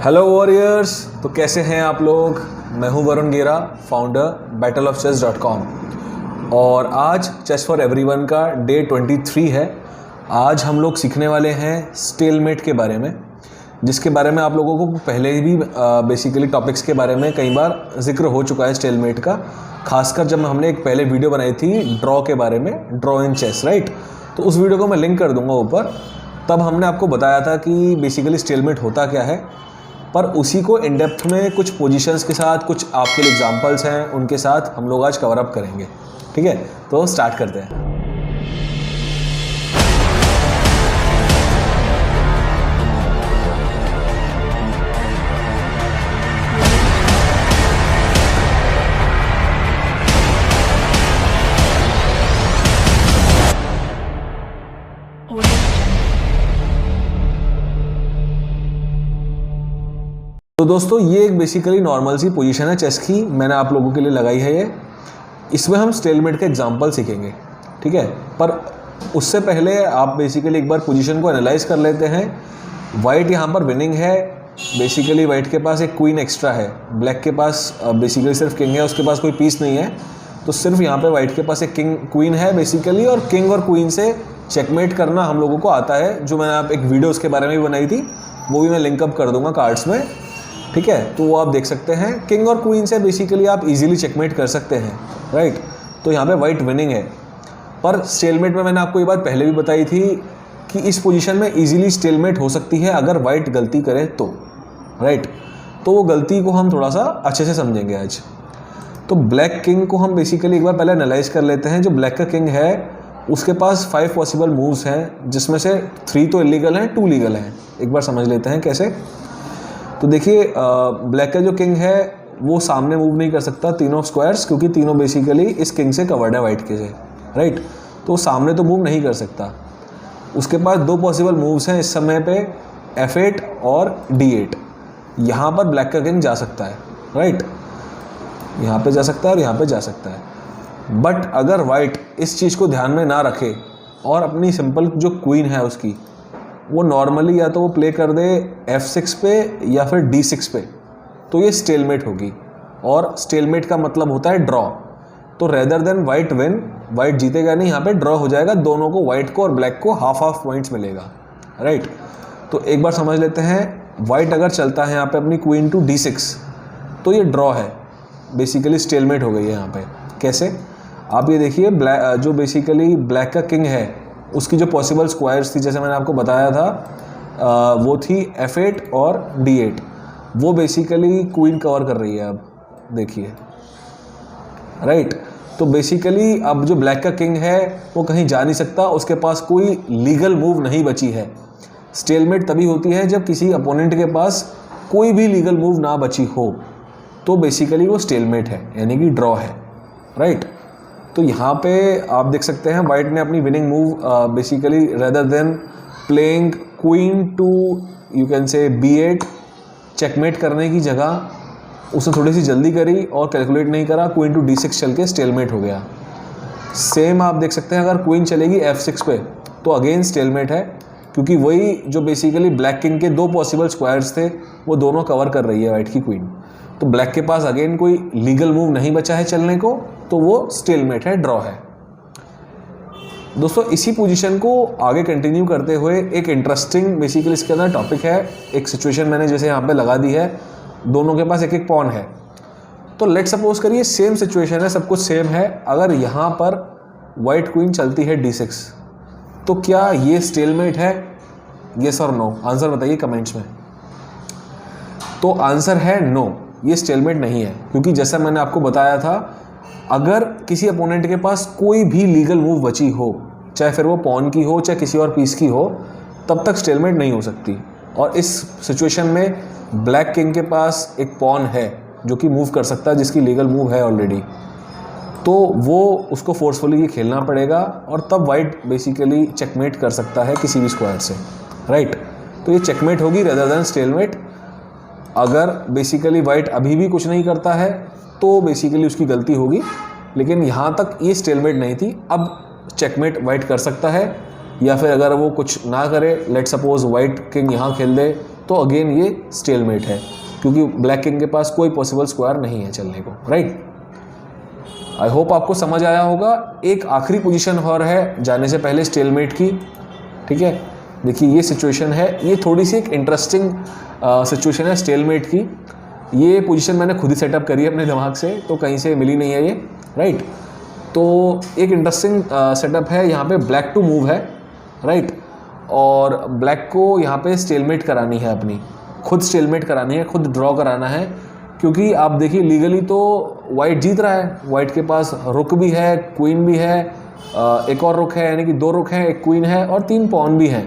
Hello warriors. तो कैसे हैं आप लोग। मैं हूं वरुण गेरा, फाउंडर battleofchess.com। और आज चेस फॉर एवरीवन का डे 23 है। आज हम लोग सीखने वाले हैं स्टेलमेट के बारे में, जिसके बारे में आप लोगों को पहले भी बेसिकली टॉपिक्स के बारे में कई बार जिक्र हो चुका है स्टेलमेट का। खासकर जब हमने एक पहले वीडियो बनाई थी ड्रॉ के बारे में, ड्रॉ इन चेस, राइट। तो उस वीडियो को मैं लिंक कर दूंगा ऊपर। तब हमने आपको बताया था कि बेसिकली स्टेलमेट होता क्या है, पर उसी को इन डेप्थ में कुछ पोजीशंस के साथ, कुछ आपके लिए एग्जांपल्स हैं, उनके साथ हम लोग आज कवर अप करेंगे। ठीक है, तो स्टार्ट करते हैं। तो दोस्तों, ये एक बेसिकली नॉर्मल सी पोजीशन है चेस की, मैंने आप लोगों के लिए लगाई है ये। इसमें हम स्टेलमेट के एग्जांपल सीखेंगे, ठीक है। पर उससे पहले आप बेसिकली एक बार पोजीशन को एनालाइज कर लेते हैं। वाइट यहाँ पर विनिंग है। बेसिकली वाइट के पास एक क्वीन एक्स्ट्रा है, ब्लैक के पास बेसिकली सिर्फ किंग है, उसके पास कोई पीस नहीं है। तो सिर्फ यहाँ पे वाइट के पास एक क्वीन है बेसिकली, और किंग और क्वीन से चेकमेट करना हम लोगों को आता है, जो मैंने आप एक वीडियो उसके बारे में भी बनाई थी, वो भी मैं लिंकअप कर दूंगा कार्ड्स में, ठीक है। तो वो आप देख सकते हैं। किंग और क्वीन से बेसिकली आप इजीली चेकमेट कर सकते हैं, राइट। तो यहाँ पे वाइट विनिंग है। पर स्टेलमेट में मैंने आपको ये बात पहले भी बताई थी कि इस पोजीशन में इजीली स्टेलमेट हो सकती है अगर वाइट गलती करे तो, राइट। तो वो गलती को हम थोड़ा सा अच्छे से समझेंगे आज। तो ब्लैक किंग को हम बेसिकली एक बार पहले एनालाइज कर लेते हैं। जो ब्लैक का किंग है उसके पास 5 पॉसिबल मूव्स हैं, जिसमें से 3 तो इलीगल हैं, 2 लीगल हैं। एक बार समझ लेते हैं कैसे। तो देखिए, ब्लैक का जो किंग है वो सामने मूव नहीं कर सकता तीनों स्क्वायर्स, क्योंकि तीनों बेसिकली इस किंग से कवर्ड है वाइट के से, राइट। तो सामने तो मूव नहीं कर सकता। उसके पास 2 पॉसिबल मूव्स हैं इस समय पे, F8 और D8। यहाँ पर ब्लैक का किंग जा सकता है, राइट। यहाँ पे जा सकता है और यहाँ पे जा सकता है। बट अगर वाइट इस चीज़ को ध्यान में ना रखे और अपनी सिंपल जो क्वीन है उसकी, वो नॉर्मली या तो वो प्ले कर दे F6 पे या फिर D6 पे, तो ये स्टेलमेट होगी। और स्टेलमेट का मतलब होता है ड्रॉ। तो rather than white win, white जीतेगा नहीं, यहाँ पे ड्रॉ हो जाएगा। दोनों को, वाइट को और ब्लैक को, हाफ पॉइंट्स मिलेगा, राइट। तो एक बार समझ लेते हैं, वाइट अगर चलता है यहाँ पे अपनी क्वीन टू D6, तो ये ड्रॉ है, बेसिकली स्टेलमेट हो गई है यहाँ पे। कैसे, आप ये देखिए, जो बेसिकली ब्लैक का किंग है उसकी जो पॉसिबल स्क्वायर्स थी, जैसे मैंने आपको बताया था, वो थी F8 और D8। वो बेसिकली क्वीन कवर कर रही है, अब देखिए, राइट। तो बेसिकली अब जो ब्लैक का किंग है वो कहीं जा नहीं सकता, उसके पास कोई लीगल मूव नहीं बची है। स्टेलमेट तभी होती है जब किसी अपोनेंट के पास कोई भी लीगल मूव ना बची हो, तो बेसिकली वो स्टेलमेट है, यानी कि ड्रॉ है, राइट। तो यहाँ पे आप देख सकते हैं वाइट ने अपनी winning move basically rather than playing queen to, you can say B8, checkmate करने की जगह उसने थोड़ी सी जल्दी करी और कैलकुलेट नहीं करा, क्वीन टू D6 चल के स्टेलमेट हो गया। सेम आप देख सकते हैं, अगर क्वीन चलेगी F6 पे तो अगेन स्टेलमेट है, क्योंकि वही जो बेसिकली ब्लैक किंग के 2 पॉसिबल स्क्वायर्स थे वो दोनों कवर कर रही है वाइट की क्वीन। तो ब्लैक के पास अगेन कोई लीगल मूव नहीं बचा है चलने को, तो वो स्टेलमेट है, ड्रॉ है। दोस्तों, इसी पोजीशन को आगे कंटिन्यू करते हुए एक इंटरेस्टिंग बेसिकली इसके अंदर टॉपिक है। एक सिचुएशन मैंने जैसे यहाँ पे लगा दी है, दोनों के पास एक एक पॉन है। तो लेट सपोज करिए सेम सिचुएशन है, सब कुछ सेम है। अगर यहाँ पर वाइट क्वीन चलती है D6, तो क्या ये स्टेलमेट है? येस और नो, आंसर बताइए कमेंट्स में। तो आंसर है नो, ये स्टेलमेट नहीं है, क्योंकि जैसा मैंने आपको बताया था, अगर किसी अपोनेंट के पास कोई भी लीगल मूव बची हो, चाहे फिर वो पॉन की हो चाहे किसी और पीस की हो, तब तक स्टेलमेट नहीं हो सकती। और इस सिचुएशन में ब्लैक किंग के पास एक पॉन है जो कि मूव कर सकता है, जिसकी लीगल मूव है ऑलरेडी, तो वो उसको फोर्सफुली ये खेलना पड़ेगा, और तब वाइट बेसिकली चेकमेट कर सकता है किसी भी स्क्वायर से, राइट। तो ये चेकमेट होगी रेदर देन स्टेलमेट। अगर बेसिकली वाइट अभी भी कुछ नहीं करता है तो बेसिकली उसकी गलती होगी, लेकिन यहाँ तक ये स्टेलमेट नहीं थी। अब चेकमेट वाइट कर सकता है, या फिर अगर वो कुछ ना करे, लेट सपोज वाइट किंग यहाँ खेल दे, तो अगेन ये स्टेलमेट है, क्योंकि ब्लैक किंग के पास कोई पॉसिबल स्क्वायर नहीं है चलने को, राइट। आई होप आपको समझ आया होगा। एक आखिरी पोजीशन और है जाने से पहले स्टेलमेट की, ठीक है। देखिए ये सिचुएशन है, ये थोड़ी सी एक इंटरेस्टिंग सिचुएशन है स्टेलमेट की। ये पोजीशन मैंने खुद ही सेटअप करी है अपने दिमाग से, तो कहीं से मिली नहीं है ये, राइट। तो एक इंटरेस्टिंग सेटअप है, यहाँ पे ब्लैक टू मूव है, राइट, और ब्लैक को यहाँ पे स्टेलमेट करानी है, अपनी खुद स्टेलमेट करानी है, खुद ड्रॉ कराना है, क्योंकि आप देखिए लीगली तो वाइट जीत रहा है, वाइट के पास रुक भी है, क्वीन भी है, एक और रुक है, यानी कि 2 रुक हैं, एक क्वीन है और 3 पॉन भी हैं,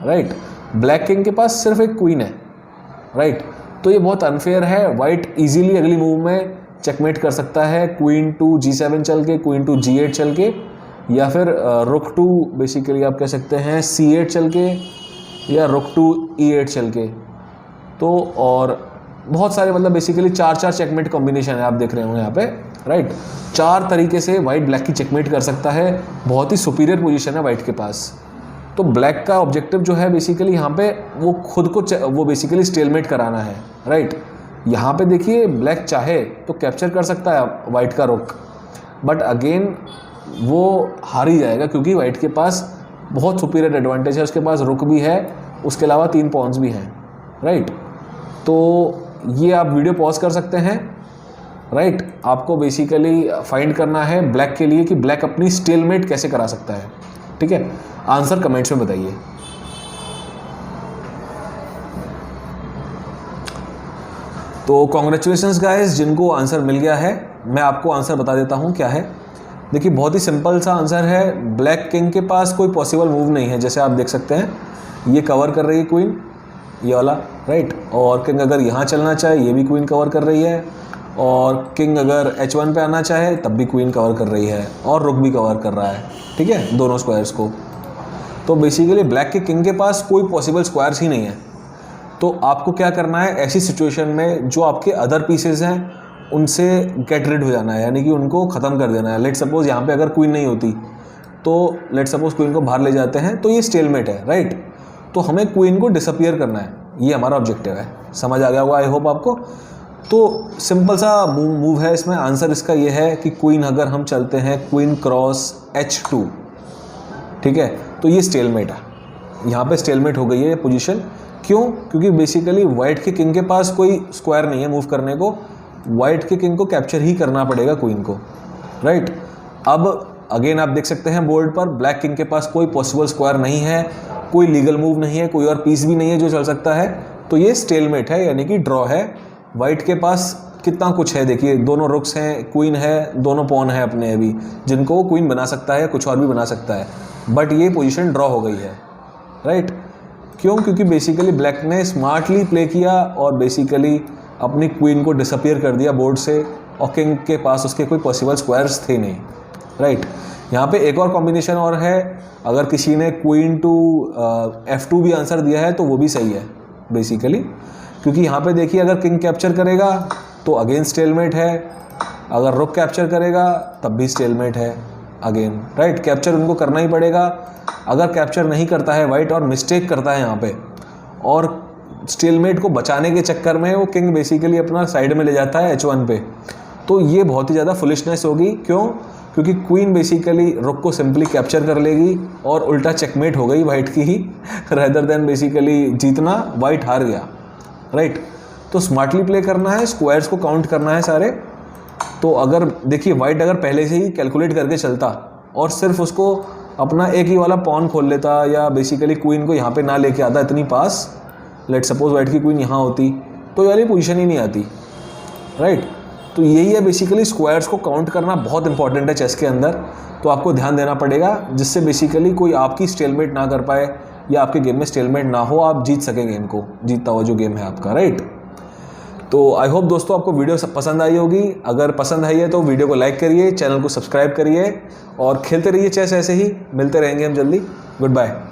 राइट। ब्लैक किंग के पास सिर्फ एक क्वीन है, राइट। तो ये बहुत अनफेयर है। वाइट इजीली अगली मूव में चेकमेट कर सकता है, क्वीन टू G7 चल के, क्वीन टू G8 चल के, या फिर रुक टू बेसिकली आप कह सकते हैं C8 चल के, या रुक टू E8 चल के। तो और बहुत सारे मतलब बेसिकली 4 चेकमेट कॉम्बिनेशन है, आप देख रहे होंगे यहाँ पे, राइट। 4 तरीके से वाइट ब्लैक की चेकमेट कर सकता है। बहुत ही सुपीरियर पोजीशन है वाइट के पास। तो ब्लैक का ऑब्जेक्टिव जो है बेसिकली यहाँ पे वो खुद को वो बेसिकली स्टेलमेट कराना है, राइट। यहाँ पे देखिए ब्लैक चाहे तो कैप्चर कर सकता है वाइट का रुक, बट अगेन वो हार ही जाएगा, क्योंकि वाइट के पास बहुत सुपीरियर एडवांटेज है, उसके पास रुक भी है, उसके अलावा 3 पॉन्स भी हैं, राइट। तो ये आप वीडियो पॉज कर सकते हैं, राइट। आपको बेसिकली फाइंड करना है ब्लैक के लिए कि ब्लैक अपनी स्टेलमेट कैसे करा सकता है, ठीक है। आंसर कमेंट्स में बताइए। तो कॉन्ग्रेचुलेशंस गाइस, जिनको आंसर मिल गया है। मैं आपको आंसर बता देता हूँ क्या है। देखिए बहुत ही सिंपल सा आंसर है, ब्लैक किंग के पास कोई पॉसिबल मूव नहीं है। जैसे आप देख सकते हैं ये कवर कर रही है क्वीन, ये वाला, राइट, और किंग अगर यहाँ चलना चाहे ये भी क्वीन कवर कर रही है, और किंग अगर H1 पे आना चाहे तब भी क्वीन कवर कर रही है, और रुक भी कवर कर रहा है, ठीक है, दोनों स्क्वायर्स को। तो बेसिकली ब्लैक के किंग के पास कोई पॉसिबल स्क्वायर्स ही नहीं है। तो आपको क्या करना है ऐसी सिचुएशन में, जो आपके अदर पीसेज हैं उनसे गेट रिड हो जाना है, यानी कि उनको ख़त्म कर देना है। लेट सपोज यहाँ पे अगर क्वीन नहीं होती तो लेट सपोज क्वीन को बाहर ले जाते हैं, तो ये स्टेलमेट है, राइट। तो हमें क्वीन को डिसअपियर करना है, ये हमारा ऑब्जेक्टिव है। समझ आ गया होगा आई होप आपको। तो सिंपल सा मूव है इसमें। आंसर इसका ये है कि क्वीन अगर हम चलते हैं क्वीन क्रॉस H2, ठीक है, तो ये स्टेलमेट है। यहाँ पे स्टेलमेट हो गई है ये पोजीशन। क्यों? क्योंकि बेसिकली वाइट के किंग के पास कोई स्क्वायर नहीं है मूव करने को, वाइट के किंग को कैप्चर ही करना पड़ेगा क्वीन को, राइट। अब अगेन आप देख सकते हैं बोर्ड पर ब्लैक किंग के पास कोई पॉसिबल स्क्वायर नहीं है, कोई लीगल मूव नहीं है, कोई और पीस भी नहीं है जो चल सकता है। तो ये स्टेलमेट है, यानी कि ड्रॉ है। वाइट के पास कितना कुछ है, देखिए दोनों रुक्स हैं, क्वीन है, दोनों पॉन है अपने अभी, जिनको वो क्वीन बना सकता है, कुछ और भी बना सकता है, बट ये पोजीशन ड्रॉ हो गई है, राइट। क्यों? क्योंकि बेसिकली ब्लैक ने स्मार्टली प्ले किया और बेसिकली अपनी क्वीन को डिसअपियर कर दिया बोर्ड से, और किंग के पास उसके कोई पॉसिबल स्क्वायर्स थे नहीं, राइट। यहाँ पे एक और कॉम्बिनेशन और है, अगर किसी ने क्वीन टू F2 भी आंसर दिया है तो वो भी सही है बेसिकली, क्योंकि यहाँ पे देखिए अगर किंग कैप्चर करेगा तो अगेन स्टेलमेट है, अगर रुक कैप्चर करेगा तब भी स्टेलमेट है अगेन, राइट। कैप्चर उनको करना ही पड़ेगा। अगर कैप्चर नहीं करता है वाइट और मिस्टेक करता है यहाँ पे, और स्टेलमेट को बचाने के चक्कर में वो किंग बेसिकली अपना साइड में ले जाता है H1 पे, तो ये बहुत ही ज़्यादा फुलिशनेस होगी। क्यों? क्योंकि क्वीन बेसिकली रुक को सिंपली कैप्चर कर लेगी और उल्टा चेकमेट हो गई वाइट की ही, रेदर देन बेसिकली जीतना, वाइट हार गया, राइट। तो स्मार्टली प्ले करना है, स्क्वायर्स को काउंट करना है सारे। तो अगर देखिए वाइट अगर पहले से ही कैलकुलेट करके चलता और सिर्फ उसको अपना एक ही वाला पॉन खोल लेता, या बेसिकली क्वीन को यहाँ पे ना लेके आता इतनी पास, लेट सपोज वाइट की क्वीन यहाँ होती तो ये वाली पोजीशन ही नहीं आती, राइट। तो यही है बेसिकली, स्क्वायर्स को काउंट करना बहुत इंपॉर्टेंट है चेस के अंदर। तो आपको ध्यान देना पड़ेगा जिससे बेसिकली कोई आपकी स्टेलमेट ना कर पाए, या आपके गेम में स्टेलमेट ना हो, आप जीत सकें गेम को, जीतता हुआ जो गेम है आपका, राइट। तो आई होप दोस्तों आपको वीडियो सब पसंद आई होगी। अगर पसंद आई है तो वीडियो को लाइक करिए, चैनल को सब्सक्राइब करिए और खेलते रहिए चेस ऐसे ही। मिलते रहेंगे हम जल्दी। Good bye.